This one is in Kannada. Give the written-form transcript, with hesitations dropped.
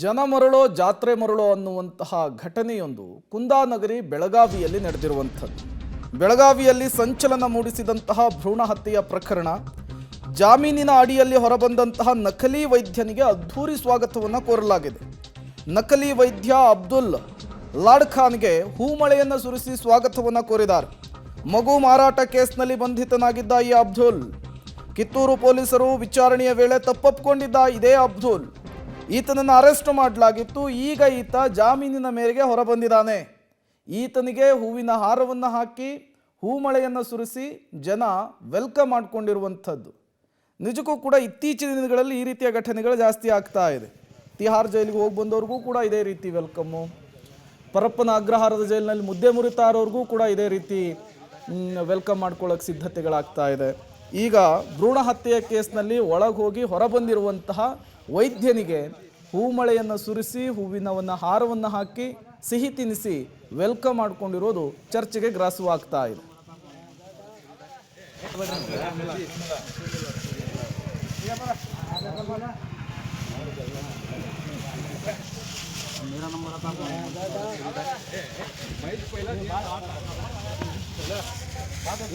ಜನ ಮರಳೋ ಜಾತ್ರೆ ಮರಳೋ ಅನ್ನುವಂತಹ ಘಟನೆಯೊಂದು ಕುಂದಾನಗರಿ ಬೆಳಗಾವಿಯಲ್ಲಿ ನಡೆದಿರುವಂಥದ್ದು. ಬೆಳಗಾವಿಯಲ್ಲಿ ಸಂಚಲನ ಮೂಡಿಸಿದಂತಹ ಭ್ರೂಣ ಹತ್ಯೆಯ ಪ್ರಕರಣ. ಜಾಮೀನಿನ ಅಡಿಯಲ್ಲಿ ಹೊರಬಂದಂತಹ ನಕಲಿ ವೈದ್ಯನಿಗೆ ಅದ್ಧೂರಿ ಸ್ವಾಗತವನ್ನು ಕೋರಲಾಗಿದೆ. ನಕಲಿ ವೈದ್ಯ ಅಬ್ದುಲ್ ಲಾಡ್ಖಾನ್ಗೆ ಹೂಮಳೆಯನ್ನು ಸುರಿಸಿ ಸ್ವಾಗತವನ್ನು ಕೋರಿದ್ದಾರೆ. ಮಗು ಮಾರಾಟ ಕೇಸ್ನಲ್ಲಿ ಬಂಧಿತನಾಗಿದ್ದ ಈ ಅಬ್ದುಲ್, ಕಿತ್ತೂರು ಪೊಲೀಸರು ವಿಚಾರಣೆಯ ವೇಳೆ ತಪ್ಪೊಪ್ಪಿಕೊಂಡಿದ್ದ ಇದೇ ಅಬ್ದುಲ್, ಈತನನ್ನು ಅರೆಸ್ಟ್ ಮಾಡಲಾಗಿತ್ತು. ಈಗ ಈತ ಜಾಮೀನಿನ ಮೇರೆಗೆ ಹೊರಬಂದಿದ್ದಾನೆ. ಈತನಿಗೆ ಹೂವಿನ ಹಾರವನ್ನು ಹಾಕಿ ಹೂಮಳೆಯನ್ನು ಸುರಿಸಿ ಜನ ವೆಲ್ಕಮ್ ಮಾಡಿಕೊಂಡಿರುವಂಥದ್ದು. ನಿಜಕ್ಕೂ ಕೂಡ ಇತ್ತೀಚಿನ ದಿನಗಳಲ್ಲಿ ಈ ರೀತಿಯ ಘಟನೆಗಳು ಜಾಸ್ತಿ ಆಗ್ತಾ ಇದೆ. ತಿಹಾರ್ ಜೈಲಿಗೆ ಹೋಗಿ ಬಂದವ್ರಿಗೂ ಕೂಡ ಇದೇ ರೀತಿ ವೆಲ್ಕಮ್ಮು. ಪರಪ್ಪನ ಅಗ್ರಹಾರದ ಜೈಲಿನಲ್ಲಿ ಮುದ್ದೆ ಮುರಿತಾ ಇರೋರಿಗೂ ಕೂಡ ಇದೇ ರೀತಿ ವೆಲ್ಕಮ್ ಮಾಡ್ಕೊಳ್ಳೋಕೆ ಸಿದ್ಧತೆಗಳಾಗ್ತಾ ಇದೆ. ಈಗ ಭ್ರೂಣ ಹತ್ಯೆಯ ಕೇಸ್ನಲ್ಲಿ ಒಳಗೆ ಹೋಗಿ ಹೊರಬಂದಿರುವಂತಹ ವೈದ್ಯನಿಗೆ ಹೂಮಳೆಯನ್ನು ಸುರಿಸಿ ಹೂವಿನ ಹಾರವನ್ನು ಹಾಕಿ ಸಿಹಿ ತಿನ್ನಿಸಿ ವೆಲ್ಕಮ್ ಮಾಡ್ಕೊಂಡಿರೋದು ಚರ್ಚೆಗೆ ಗ್ರಾಸವಾಗ್ತಾ ಇದೆ.